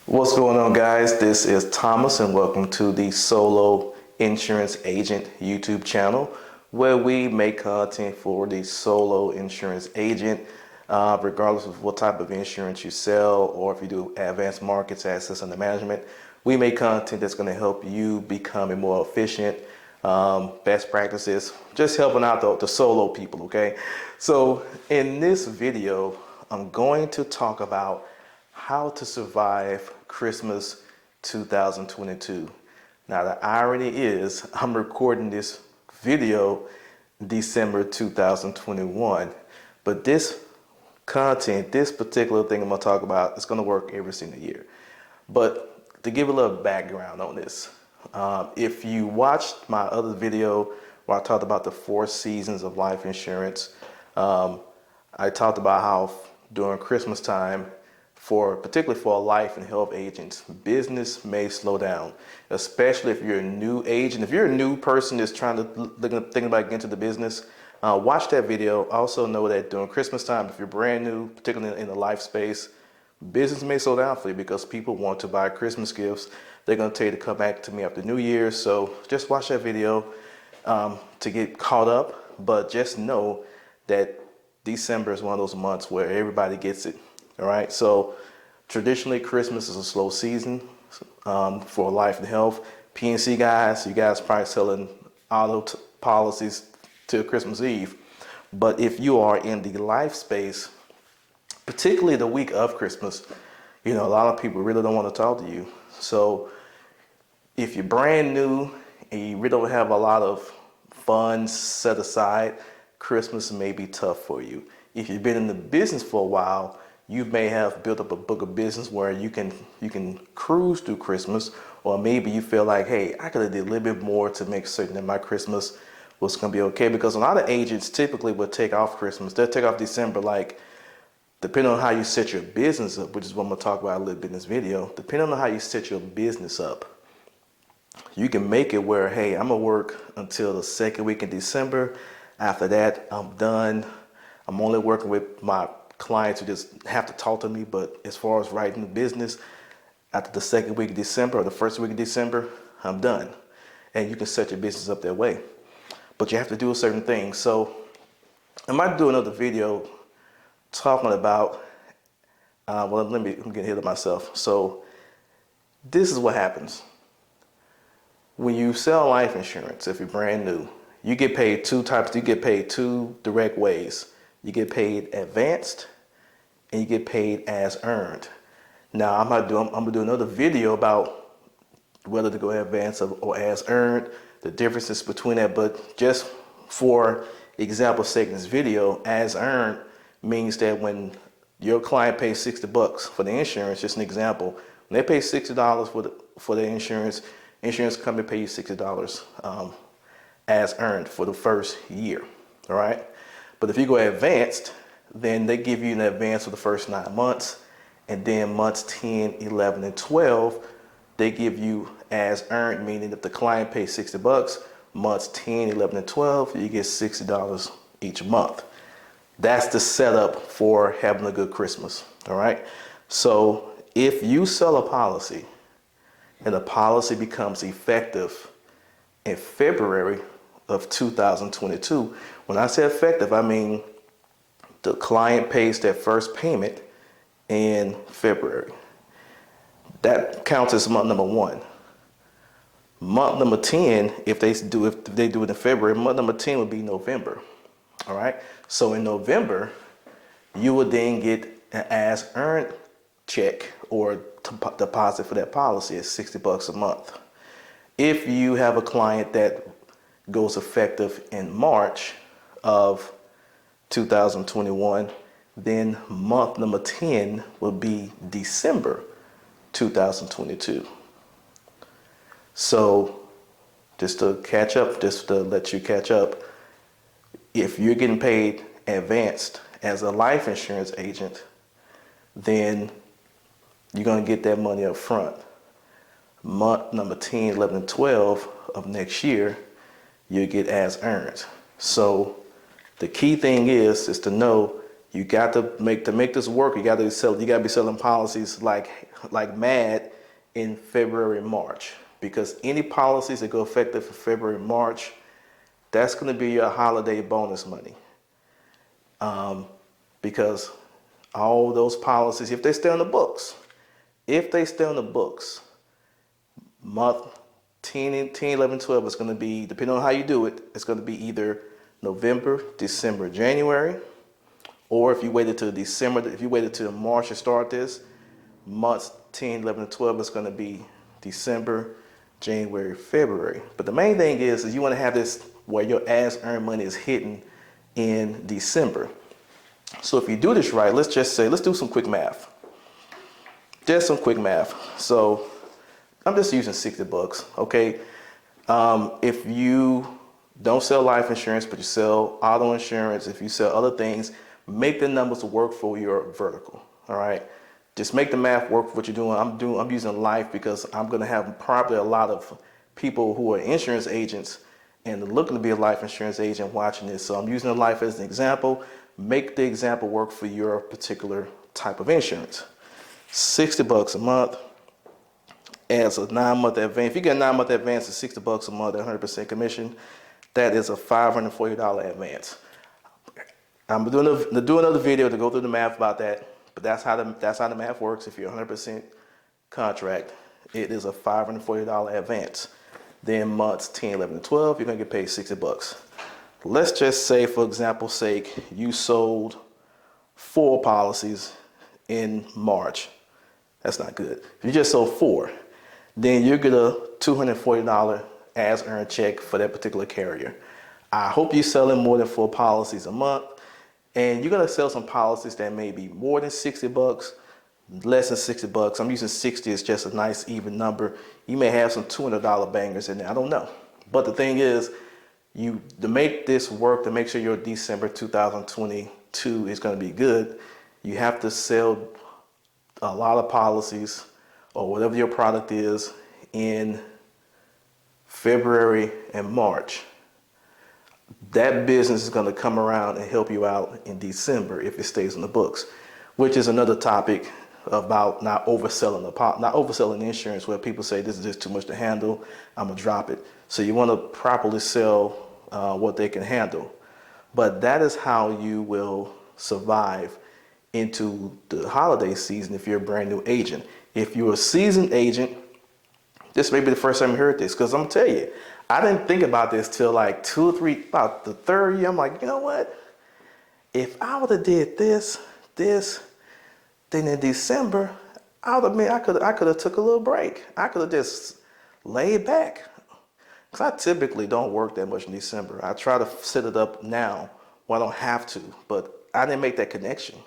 What's going on, guys? This is Thomas and welcome to the Solo Insurance Agent YouTube channel, where we make content for the solo insurance agent, regardless of what type of insurance you sell or if you do advanced markets, assets under management. We make content that's going to help you become a more efficient, best practices, just helping out the solo people, okay? So in this video, I'm going to talk about how to survive Christmas 2022. Now, the irony is I'm recording this video December 2021, but this content, this particular thing I'm gonna talk about, is gonna work every single year. But to give a little background on this, if you watched my other video where I talked about the 4 seasons of life insurance, I talked about how during Christmas time, particularly for life and health agents, business may slow down, especially if you're a new agent. If you're a new person that's thinking about getting into the business, watch that video. Also know that during Christmas time, if you're brand new, particularly in the life space, business may slow down for you because people want to buy Christmas gifts. They're going to tell you to come back to me after New Year's. So just watch that video to get caught up. But just know that December is one of those months where everybody gets it. All right, so traditionally Christmas is a slow season for life and health. P&C guys, you guys probably selling auto policies till Christmas Eve. But if you are in the life space, particularly the week of Christmas, a lot of people really don't want to talk to you. So if you're brand new and you really don't have a lot of funds set aside, Christmas may be tough for you. If you've been in the business for a while, you may have built up a book of business where you can cruise through Christmas, or maybe you feel like, hey, I could have did a little bit more to make certain that my Christmas was going to be okay. Because a lot of agents typically will take off Christmas. They'll take off December, like, depending on how you set your business up, which is what I'm going to talk about a little bit in this video, depending on how you set your business up, you can make it where, hey, I'm going to work until the second week in December. After that, I'm done. I'm only working with my clients who just have to talk to me. But as far as writing the business, after the second week of December or the first week of December, I'm done. And you can set your business up that way. But you have to do a certain thing. So I might do another video talking about, I'm getting ahead of myself. So this is what happens. When you sell life insurance, if you're brand new, you get paid two types. You get paid two direct ways. You get paid advanced and you get paid as earned. Now I'm gonna do another video about whether to go advanced or as earned, the differences between that. But just for example's sake in this video, as earned means that when your client pays $60 for the insurance, just an example, when they pay $60 for the insurance company pay you $60 as earned for the first year. All right. But if you go advanced, then they give you an advance for the first 9 months, and then months 10, 11, and 12, they give you as earned, meaning if the client pays $60, months 10, 11, and 12, you get $60 each month. That's the setup for having a good Christmas. All right. So if you sell a policy and the policy becomes effective in February of 2022, when I say effective, I mean the client pays their first payment in February. That counts as month number 1. Month number 10, if they do it in February, month number 10 would be November. All right. So in November, you would then get an as earned check or deposit for that policy at $60 a month. If you have a client that goes effective in March of 2021, then month number 10 will be December 2022. So just to let you catch up, if you're getting paid advanced as a life insurance agent, then you're going to get that money up front. Month number 10, 11, and 12 of next year, you get as earned. So the key thing is to know You got to make this work. You got to be selling policies like mad in February, March, because any policies that go effective for February, March, that's going to be your holiday bonus money. Because all those policies, if they stay on the books, month 10, 11, 12 is going to be, depending on how you do it, it's going to be either November, December, January, or if you waited till December, if you waited till March to start this, months 10, 11, and 12 is going to be December, January, February. But the main thing is you want to have this where your as earned money is hitting in December. So if you do this right, let's do some quick math. Just some quick math. So I'm just using $60, okay? If you don't sell life insurance, but you sell auto insurance, if you sell other things, make the numbers work for your vertical, all right? Just make the math work for what you're doing. I'm using life because I'm gonna have probably a lot of people who are insurance agents and looking to be a life insurance agent watching this. So I'm using life as an example. Make the example work for your particular type of insurance. $60 a month as a 9-month advance. If you get a 9-month advance of $60 a month at 100% commission, that is a $540 advance. I'm doing another video to go through the math about that, but that's how the math works. If you're 100% contract, it is a $540 advance. Then months 10, 11, and 12, you're gonna get paid $60. Let's just say, for example's sake, you sold 4 policies in March. That's not good. If you just sold 4, then you get a $240 as earned check for that particular carrier. I hope you're selling more than 4 policies a month, and you're gonna sell some policies that may be more than $60, less than $60. I'm using 60 as just a nice even number. You may have some $200 bangers in there, I don't know. But the thing is, to make this work, to make sure your December 2022 is gonna be good, you have to sell a lot of policies or whatever your product is in February and March. That business is going to come around and help you out in December if it stays in the books, which is another topic about not overselling insurance, where people say this is just too much to handle, I'm gonna drop it. So you want to properly sell what they can handle. But that is how you will survive into the holiday season if you're a brand new agent. If you're a seasoned agent, this may be the first time you heard this, because I'm gonna tell you, I didn't think about this till like 2 or 3, about the third year. I'm like, you know what? If I would have did this, then in December, I could have took a little break. I could have just laid back. Because I typically don't work that much in December. I try to set it up now where I don't have to, but I didn't make that connection.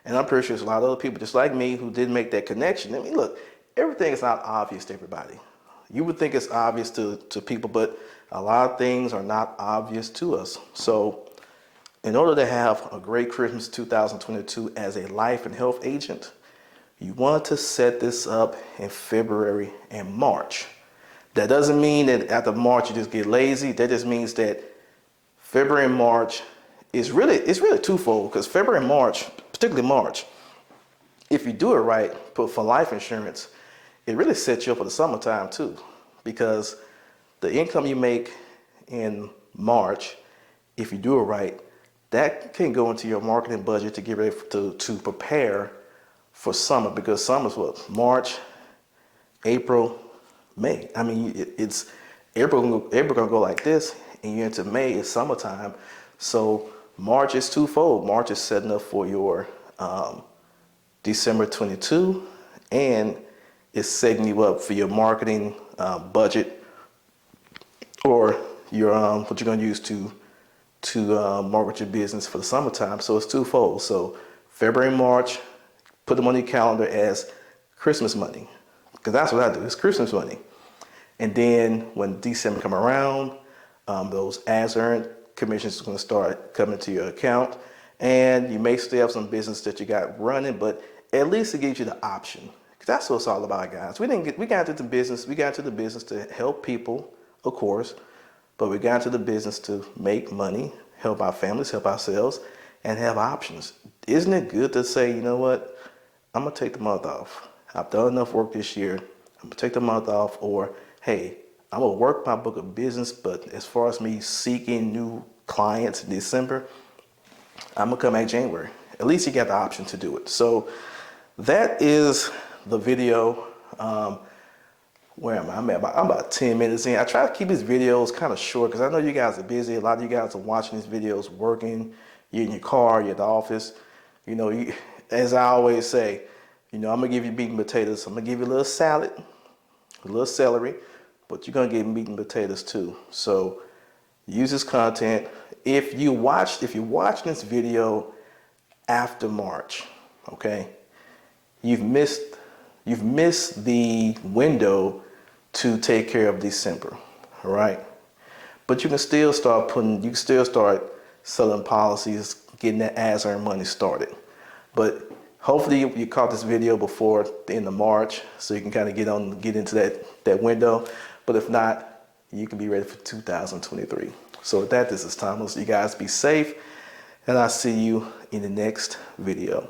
And I'm pretty sure there's a lot of other people just like me who didn't make that connection. I mean, look, everything is not obvious to everybody. You would think it's obvious to people, but a lot of things are not obvious to us. So in order to have a great Christmas 2022 as a life and health agent, you want to set this up in February and March. That doesn't mean that after March you just get lazy. That just means that February and March it's really twofold, because February and March, particularly March, if you do it right, for life insurance, it really sets you up for the summertime too, because the income you make in March, if you do it right, that can go into your marketing budget to get ready to prepare for summer, because summer's what? March, April, May. I mean, it's April gonna go like this, and you're into May, it's summertime. So March is twofold. March is setting up for your December 22, and it's setting you up for your marketing budget, or your what you're going to use to market your business for the summertime. So it's twofold. So February and March, put them on your calendar as Christmas money, because that's what I do. It's Christmas money. And then when December come around, those as earned commissions are going to start coming to your account, and you may still have some business that you got running, but at least it gives you the option. Because that's what it's all about, guys. We got into the business to help people, of course, but we got into the business to make money, help our families, help ourselves, and have options. isn't it good to say, you know what, I'm gonna take the month off. I've done enough work this year. I'm gonna take the month off, or hey, I'm gonna work my book of business, but as far as me seeking new clients in December, I'm gonna come back January. At least you got the option to do it. So that is the video. Where am I? I'm about 10 minutes in. I try to keep these videos kind of short because I know you guys are busy. A lot of you guys are watching these videos working. You're in your car, you're at the office. You know, as I always say, you know, I'm gonna give you meat and potatoes. I'm gonna give you a little salad, a little celery, but you're gonna get meat and potatoes too. So use this content. If you're watching this video after March, okay, you've missed the window to take care of December, all right? But you can still start selling policies, getting that ads earned money started. But hopefully you caught this video before the end of March, so you can kind of get into that window. But if not, you can be ready for 2023. So with that, this is Thomas. You guys be safe, and I'll see you in the next video.